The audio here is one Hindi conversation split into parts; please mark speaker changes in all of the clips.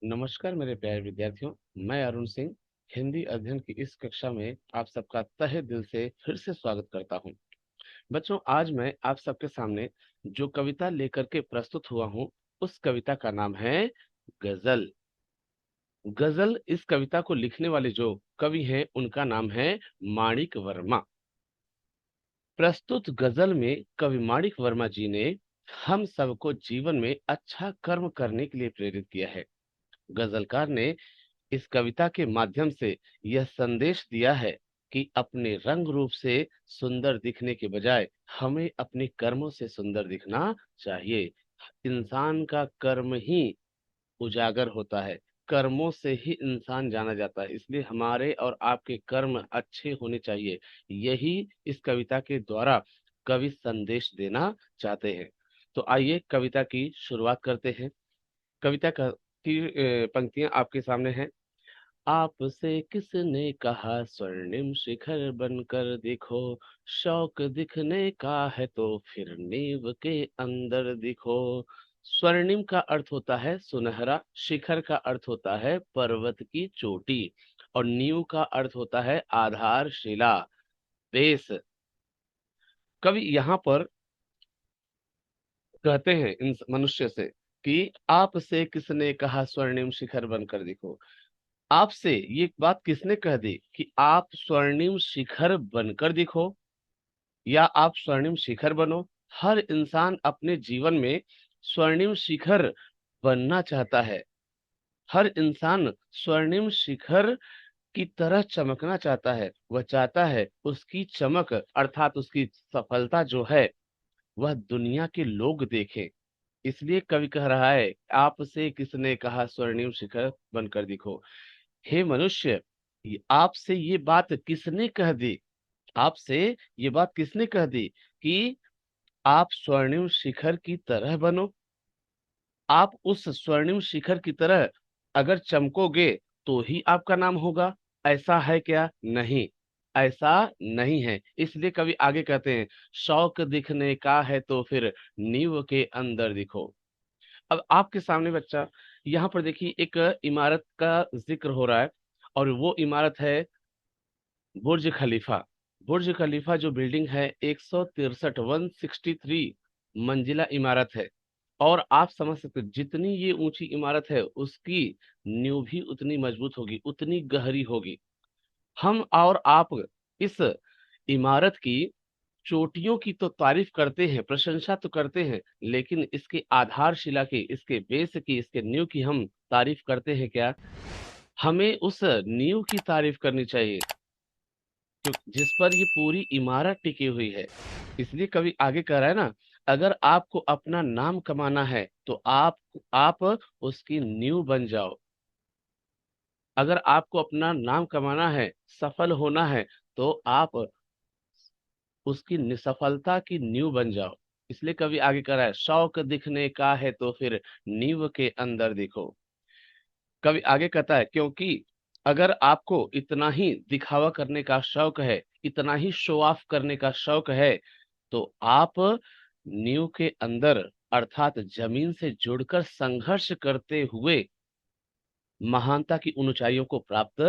Speaker 1: नमस्कार मेरे प्यारे विद्यार्थियों। मैं अरुण सिंह हिंदी अध्ययन की इस कक्षा में आप सबका तहे दिल से फिर से स्वागत करता हूं। बच्चों, आज मैं आप सबके सामने जो कविता लेकर के प्रस्तुत हुआ हूं, उस कविता का नाम है गजल। गजल इस कविता को लिखने वाले जो कवि हैं उनका नाम है माणिक वर्मा। प्रस्तुत गजल में कवि माणिक वर्मा जी ने हम सबको जीवन में अच्छा कर्म करने के लिए प्रेरित किया है। गजलकार ने इस कविता के माध्यम से यह संदेश दिया है कि अपने रंग रूप से सुंदर दिखने के बजाय हमें अपने कर्मों से सुंदर दिखना चाहिए। इंसान का कर्म ही उजागर होता है, कर्मों से ही इंसान जाना जाता है, इसलिए हमारे और आपके कर्म अच्छे होने चाहिए। यही इस कविता के द्वारा कवि संदेश देना चाहते हैं। तो आइए कविता की शुरुआत करते हैं। कविता का की पंक्तियां आपके सामने हैं। आपसे किसने कहा स्वर्णिम शिखर बनकर दिखो, शौक दिखने का है तो फिर नींव के अंदर दिखो। स्वर्णिम का अर्थ होता है सुनहरा, शिखर का अर्थ होता है पर्वत की चोटी, और नींव का अर्थ होता है आधारशिला, बेस। कवि यहाँ पर कहते हैं इन मनुष्य से कि आपसे किसने कहा स्वर्णिम शिखर बनकर दिखो। आपसे ये बात किसने कह दी कि आप स्वर्णिम शिखर बनकर दिखो या आप स्वर्णिम शिखर बनो। हर इंसान अपने जीवन में स्वर्णिम शिखर बनना चाहता है। हर इंसान स्वर्णिम शिखर की तरह चमकना चाहता है। वह चाहता है उसकी चमक अर्थात उसकी सफलता जो है वह दुनिया के लोग देखें। इसलिए कवि कह रहा है, आपसे किसने कहा स्वर्णिम शिखर बनकर दिखो। हे मनुष्य, आपसे ये बात किसने कह दी? आपसे ये बात किसने कह दी कि आप स्वर्णिम शिखर की तरह बनो? आप उस स्वर्णिम शिखर की तरह अगर चमकोगे तो ही आपका नाम होगा। ऐसा है क्या? नहीं, ऐसा नहीं है। इसलिए कवि आगे कहते हैं, शौक दिखने का है तो फिर नींव के अंदर दिखो। अब आपके सामने बच्चा यहाँ पर देखिए एक इमारत का जिक्र हो रहा है, और वो इमारत है बुर्ज खलीफा। बुर्ज खलीफा जो बिल्डिंग है 163 163 मंजिला इमारत है। और आप समझ सकते हैं, जितनी ये ऊंची इमारत है उसकी नींव भी उतनी मजबूत होगी, उतनी गहरी होगी। हम और आप इस इमारत की चोटियों की तो तारीफ करते हैं, प्रशंसा तो करते हैं, लेकिन इसके आधारशिला की, इसके बेस की, इसके नींव की हम तारीफ करते हैं क्या? हमें उस नींव की तारीफ करनी चाहिए जिस पर ये पूरी इमारत टिकी हुई है। इसलिए कवि आगे कह रहा है ना, अगर आपको अपना नाम कमाना है तो आप उसकी नींव बन जाओ। अगर आपको अपना नाम कमाना है, सफल होना है, तो आप उसकी सफलता की नींव बन जाओ। इसलिए कवि आगे कह रहा है, शौक दिखने का है तो फिर नींव के अंदर देखो। कवि आगे कहता है, क्योंकि अगर आपको इतना ही दिखावा करने का शौक है, इतना ही शो ऑफ करने का शौक है, तो आप नींव के अंदर अर्थात जमीन से जुड़कर संघर्ष करते हुए महानता की ऊंचाइयों को प्राप्त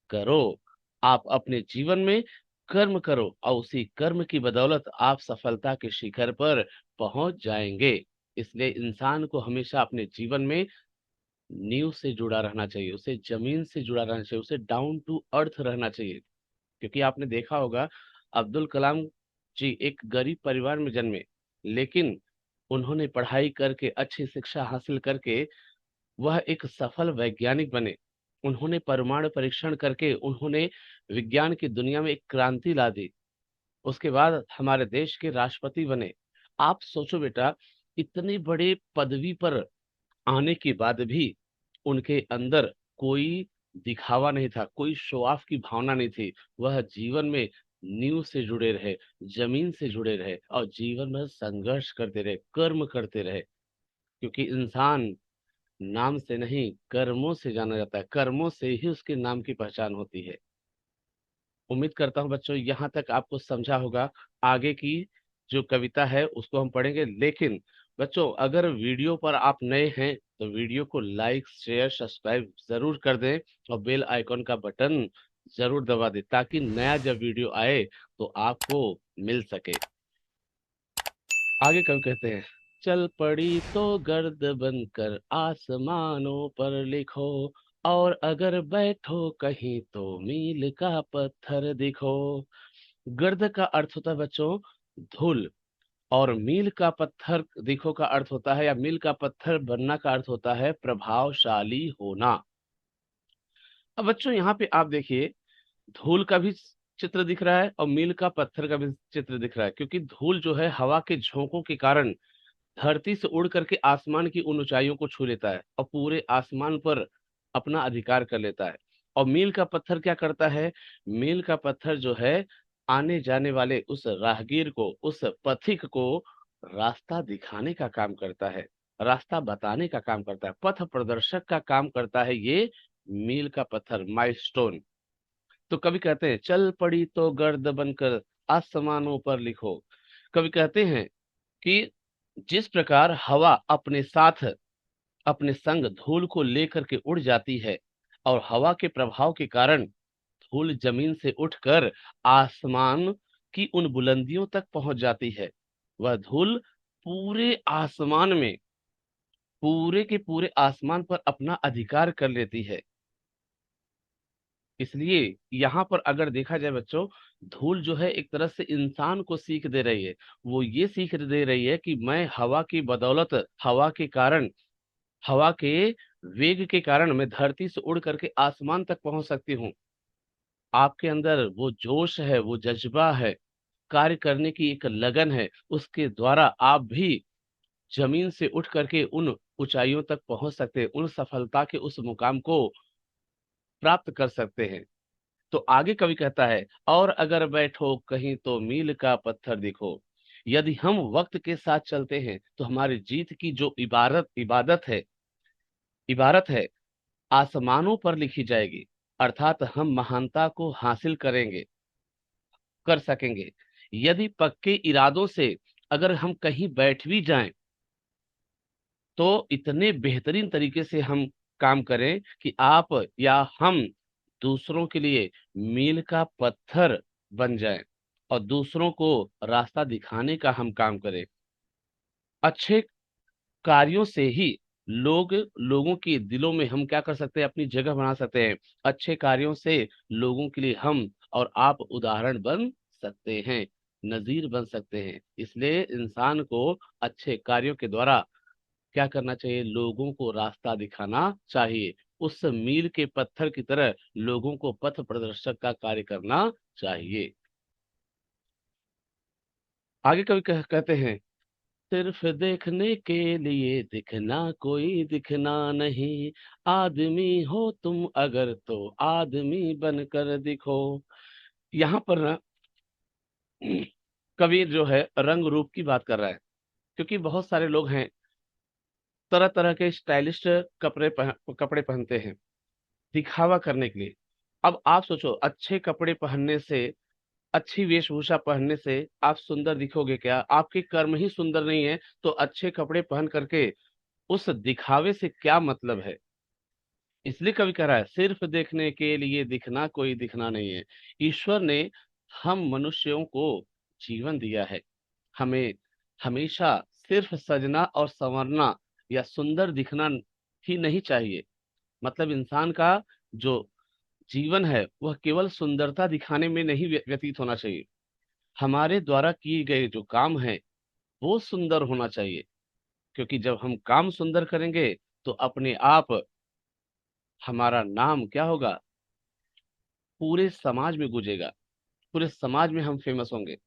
Speaker 1: करो। आप अपने जीवन में कर्म करो और उसी कर्म की बदौलत आप सफलता के शिखर पर पहुंच जाएंगे। इसलिए इंसान को हमेशा अपने जीवन में नींव से जुड़ा रहना चाहिए, उसे जमीन से जुड़ा रहना चाहिए, उसे डाउन टू अर्थ रहना चाहिए। क्योंकि आपने देखा होगा, अब्दुल कलाम जी एक गरीब परिवार में जन्मे, लेकिन उन्होंने पढ़ाई करके अच्छी शिक्षा हासिल करके वह एक सफल वैज्ञानिक बने। उन्होंने परमाणु परीक्षण करके उन्होंने विज्ञान की दुनिया में एक क्रांति ला दी। उसके बाद हमारे देश के राष्ट्रपति बने। आप सोचो बेटा, इतनी बड़ी पदवी पर आने के बाद भी उनके अंदर कोई दिखावा नहीं था, कोई शो ऑफ की भावना नहीं थी। वह जीवन में नींव से जुड़े रहे, जमीन से जुड़े रहे और जीवन में संघर्ष करते रहे, कर्म करते रहे। क्योंकि इंसान नाम से नहीं कर्मों से जाना जाता है, कर्मों से ही उसके नाम की पहचान होती है। उम्मीद करता हूँ बच्चों यहाँ तक आपको समझा होगा। आगे की जो कविता है उसको हम पढ़ेंगे, लेकिन बच्चों अगर वीडियो पर आप नए हैं तो वीडियो को लाइक शेयर सब्सक्राइब जरूर कर दें और बेल आइकॉन का बटन जरूर दबा दें ताकि नया जब वीडियो आए तो आपको मिल सके। आगे कब कहते हैं, चल पड़ी तो गर्द बनकर आसमानों पर लिखो, और अगर बैठो कहीं तो मील का पत्थर दिखो। गर्द का अर्थ होता है बच्चों धूल, और मील का पत्थर दिखो का अर्थ होता है, या मील का पत्थर बनना का अर्थ होता है प्रभावशाली होना। अब बच्चों यहाँ पे आप देखिए, धूल का भी चित्र दिख रहा है और मील का पत्थर का भी चित्र दिख रहा है, क्योंकि धूल जो है हवा के झोंकों के कारण धरती से उड़ करके आसमान की उन ऊंचाइयों को छू लेता है और पूरे आसमान पर अपना अधिकार कर लेता है। और मील का पत्थर क्या करता है, मील का पत्थर जो है आने जाने वाले उस राहगीर को, उस पथिक को रास्ता दिखाने का काम करता है, रास्ता बताने का काम करता है, पथ प्रदर्शक का काम करता है ये मील का पत्थर, माइलस्टोन। तो कभी कहते हैं चल पड़ी तो गर्द बनकर आसमानों पर लिखो। कभी कहते हैं कि जिस प्रकार हवा अपने साथ, अपने संग धूल को लेकर के उड़ जाती है और हवा के प्रभाव के कारण धूल जमीन से उठकर आसमान की उन बुलंदियों तक पहुंच जाती है, वह धूल पूरे आसमान में, पूरे के पूरे आसमान पर अपना अधिकार कर लेती है। इसलिए यहाँ पर अगर देखा जाए बच्चों, धूल जो है एक तरह से इंसान को सीख दे रही है। वो ये सीख दे रही है कि मैं हवा की बदौलत, हवा के कारण, हवा के वेग के कारण मैं धरती से उड़ करके आसमान तक पहुंच सकती हूँ। आपके अंदर वो जोश है, वो जज्बा है, कार्य करने की एक लगन है, उसके द्वारा आप भी जमीन से उठ करके उन ऊंचाइयों तक पहुंच सकते हैं, उन सफलता के उस मुकाम को प्राप्त कर सकते हैं। तो आगे कवि कहता है, और अगर बैठो कहीं तो मील का पत्थर दिखो। यदि हम वक्त के साथ चलते हैं तो हमारी जीत की जो इबारत इबादत है, इबारत है आसमानों पर लिखी जाएगी, अर्थात हम महानता को हासिल करेंगे, कर सकेंगे। यदि पक्के इरादों से अगर हम कहीं बैठ भी जाएं तो इतने बेहतरीन तरीके से हम काम करें कि आप या हम दूसरों के लिए मील का पत्थर बन जाएं और दूसरों को रास्ता दिखाने का हम काम करें। अच्छे कार्यों से ही लोगों के दिलों में हम क्या कर सकते हैं, अपनी जगह बना सकते हैं। अच्छे कार्यों से लोगों के लिए हम और आप उदाहरण बन सकते हैं, नजीर बन सकते हैं। इसलिए इंसान को अच्छे कार्यों के द्वारा क्या करना चाहिए, लोगों को रास्ता दिखाना चाहिए। उस मील के पत्थर की तरह लोगों को पथ प्रदर्शक का कार्य करना चाहिए। आगे कभी कहते हैं, सिर्फ देखने के लिए दिखना कोई दिखना नहीं, आदमी हो तुम अगर तो आदमी बनकर दिखो। यहाँ पर ना कवि जो है रंग रूप की बात कर रहा है, क्योंकि बहुत सारे लोग हैं तरह तरह के स्टाइलिश कपड़े पहनते हैं दिखावा करने के लिए। अब आप सोचो, अच्छे कपड़े पहनने से, अच्छी वेशभूषा पहनने से आप सुंदर दिखोगे क्या? आपके कर्म ही सुंदर नहीं है तो अच्छे कपड़े पहन करके उस दिखावे से क्या मतलब है? इसलिए कवि कह रहा है, सिर्फ देखने के लिए दिखना कोई दिखना नहीं है। ईश्वर ने हम मनुष्यों को जीवन दिया है, हमें हमेशा सिर्फ सजना और संवरना या सुंदर दिखना ही नहीं चाहिए। मतलब इंसान का जो जीवन है वह केवल सुंदरता दिखाने में नहीं व्यतीत होना चाहिए। हमारे द्वारा किए गए जो काम है वो सुंदर होना चाहिए, क्योंकि जब हम काम सुंदर करेंगे तो अपने आप हमारा नाम क्या होगा, पूरे समाज में गूंजेगा, पूरे समाज में हम फेमस होंगे।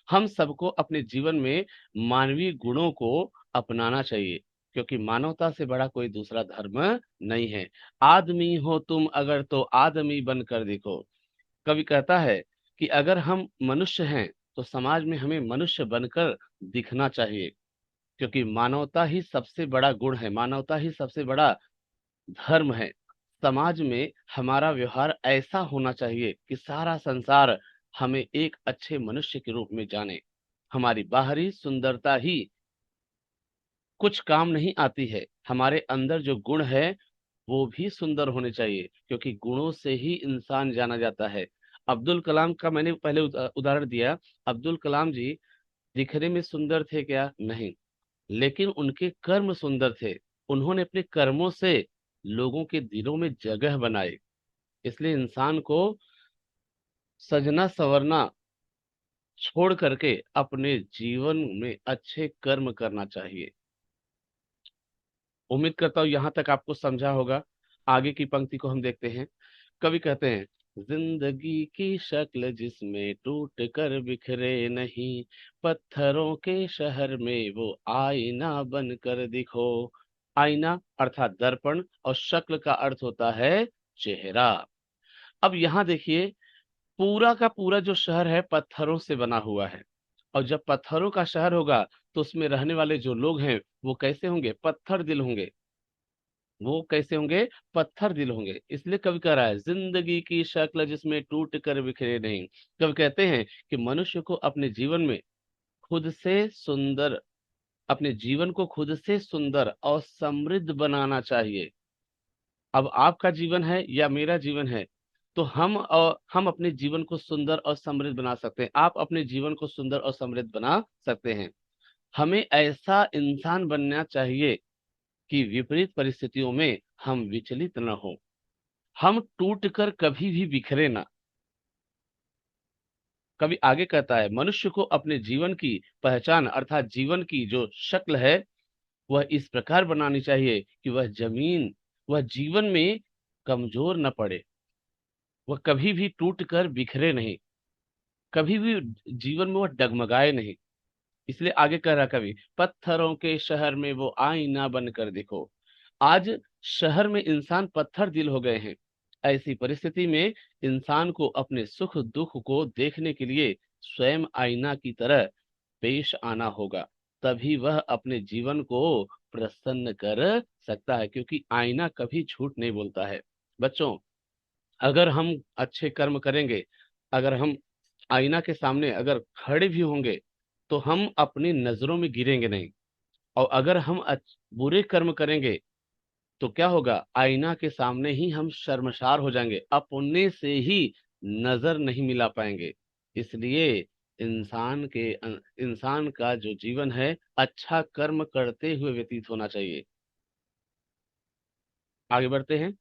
Speaker 1: हम सबको अपने जीवन में मानवीय गुणों को अपनाना चाहिए, क्योंकि मानवता से बड़ा कोई दूसरा धर्म नहीं है। आदमी हो तुम अगर तो आदमी बनकर दिखो। कवि कहता है कि अगर हम मनुष्य हैं तो समाज में हमें मनुष्य बनकर दिखना चाहिए, क्योंकि मानवता ही सबसे बड़ा गुण है, मानवता ही सबसे बड़ा धर्म है। समाज में हमारा व्यवहार ऐसा होना चाहिए कि सारा संसार हमें एक अच्छे मनुष्य के रूप में जाने। हमारी बाहरी सुंदरता ही कुछ काम नहीं आती है। हमारे अंदर जो गुण है वो भी सुंदर होने चाहिए, क्योंकि गुणों से ही इंसान जाना जाता है। अब्दुल कलाम का मैंने पहले उदाहरण दिया। अब्दुल कलाम जी दिखने में सुंदर थे क्या? नहीं, लेकिन उनके कर्म सुंदर थे। उन्होंने अपने कर्मों से लोगों के दिलों में जगह बनाई। इसलिए इंसान को सजना संवरना छोड़ करके अपने जीवन में अच्छे कर्म करना चाहिए। उम्मीद करता हूँ यहाँ तक आपको समझा होगा। आगे की पंक्ति को हम देखते हैं। कवि कहते हैं, जिंदगी की शक्ल जिसमें टूट कर बिखरे नहीं, पत्थरों के शहर में वो आईना बन कर दिखो। आईना अर्थात दर्पण, और शक्ल का अर्थ होता है चेहरा। अब यहाँ देखिए, पूरा का पूरा जो शहर है पत्थरों से बना हुआ है, और जब पत्थरों का शहर होगा तो उसमें रहने वाले जो लोग हैं वो कैसे होंगे? पत्थर दिल होंगे। वो कैसे होंगे? पत्थर दिल होंगे। इसलिए कवि कह रहा है, जिंदगी की शक्ल जिसमें टूट कर बिखरे नहीं। कवि कहते हैं कि मनुष्य को अपने जीवन में खुद से सुंदर, अपने जीवन को खुद से सुंदर और समृद्ध बनाना चाहिए। अब आपका जीवन है या मेरा जीवन है, तो हम अपने जीवन को सुंदर और समृद्ध बना सकते हैं। आप अपने जीवन को सुंदर और समृद्ध बना सकते हैं। हमें ऐसा इंसान बनना चाहिए कि विपरीत परिस्थितियों में हम विचलित न हो, हम टूट कर कभी भी बिखरे ना। कभी आगे कहता है, मनुष्य को अपने जीवन की पहचान अर्थात जीवन की जो शक्ल है वह इस प्रकार बनानी चाहिए कि वह जीवन में कमजोर न पड़े, वह कभी भी टूट कर बिखरे नहीं, कभी भी जीवन में वह डगमगाए नहीं। इसलिए आगे कह रहा कवि, पत्थरों के शहर में वो आईना बनकर देखो। आज शहर में इंसान पत्थर दिल हो गए हैं। ऐसी परिस्थिति में इंसान को अपने सुख दुख को देखने के लिए स्वयं आईना की तरह पेश आना होगा। तभी वह अपने जीवन को प्रसन्न कर सकता है, क्योंकि आईना कभी झूठ नहीं बोलता है। बच्चों, अगर हम अच्छे कर्म करेंगे, अगर हम आईना के सामने अगर खड़े भी होंगे तो हम अपनी नजरों में गिरेंगे नहीं। और अगर हम बुरे कर्म करेंगे तो क्या होगा? आईना के सामने ही हम शर्मसार हो जाएंगे, अपने से ही नजर नहीं मिला पाएंगे। इसलिए इंसान का जो जीवन है अच्छा कर्म करते हुए व्यतीत होना चाहिए। आगे बढ़ते हैं।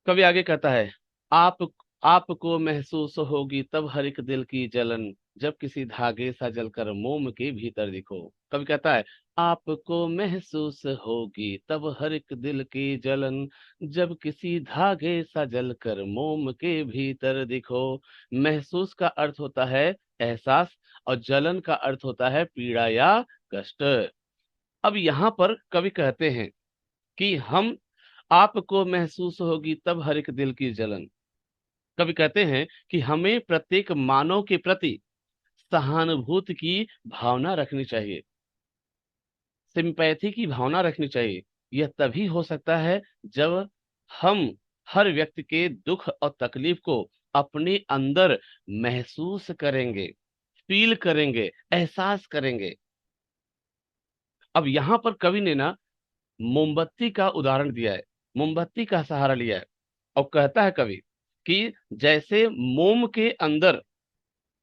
Speaker 1: कवि आगे कहता है, आप आपको महसूस होगी तब हर एक दिल की जलन, जब किसी धागे सा जलकर मोम के भीतर दिखो। कवि कहता है, आपको महसूस होगी तब हर एक दिल की जलन, जब किसी धागे सा जलकर मोम के भीतर दिखो। महसूस का अर्थ होता है एहसास, और जलन का अर्थ होता है पीड़ा या कष्ट। अब यहाँ पर कवि कहते हैं कि हम आपको महसूस होगी तब हर एक दिल की जलन। कवि कहते हैं कि हमें प्रत्येक मानव के प्रति सहानुभूति की भावना रखनी चाहिए, सिंपैथी की भावना रखनी चाहिए। यह तभी हो सकता है जब हम हर व्यक्ति के दुख और तकलीफ को अपने अंदर महसूस करेंगे, फील करेंगे, एहसास करेंगे। अब यहाँ पर कवि ने ना मोमबत्ती का उदाहरण दिया है, मोमबत्ती का सहारा लिया है। और कहता है कवि कि जैसे मोम के अंदर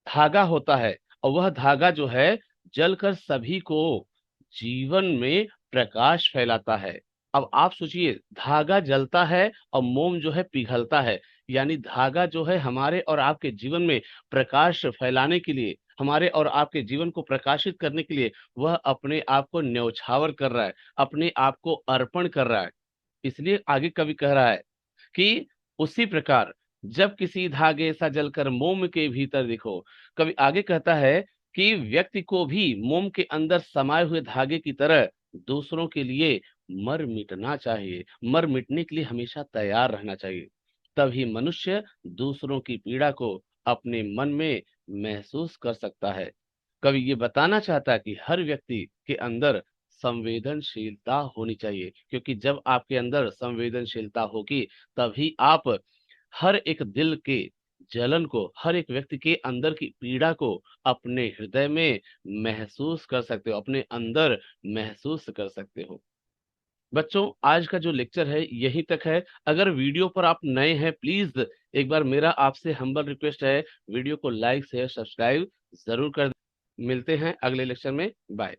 Speaker 1: धागा होता है, और वह धागा जो है जलकर सभी को जीवन में प्रकाश फैलाता है। अब आप सोचिए, धागा जलता है और मोम जो है पिघलता है, यानी धागा जो है हमारे और आपके जीवन में प्रकाश फैलाने के लिए, हमारे और आपके जीवन को प्रकाशित करने के लिए वह अपने आप को न्यौछावर कर रहा है, अपने आप को अर्पण कर रहा है। इसलिए आगे कवि कह रहा है कि उसी प्रकार जब किसी धागे सा जलकर मोम के भीतर दिखो। कवि आगे कहता है कि व्यक्ति को भी मोम के अंदर समाये हुए धागे की तरह दूसरों के लिए मर मिटना चाहिए, मर मिटने के लिए हमेशा तैयार रहना चाहिए। तभी मनुष्य दूसरों की पीड़ा को अपने मन में महसूस कर सकता है। कवि ये बताना चाहता है कि हर व्यक्ति के अंदर संवेदनशीलता होनी चाहिए, क्योंकि जब आपके अंदर संवेदनशीलता होगी तभी आप हर एक दिल के जलन को, हर एक व्यक्ति के अंदर की पीड़ा को अपने हृदय में महसूस कर सकते हो, अपने अंदर महसूस कर सकते हो। बच्चों, आज का जो लेक्चर है यहीं तक है। अगर वीडियो पर आप नए हैं, प्लीज एक बार मेरा आपसे हम्बल रिक्वेस्ट है, वीडियो को लाइक शेयर सब्सक्राइब जरूर कर। मिलते हैं अगले लेक्चर में। बाय।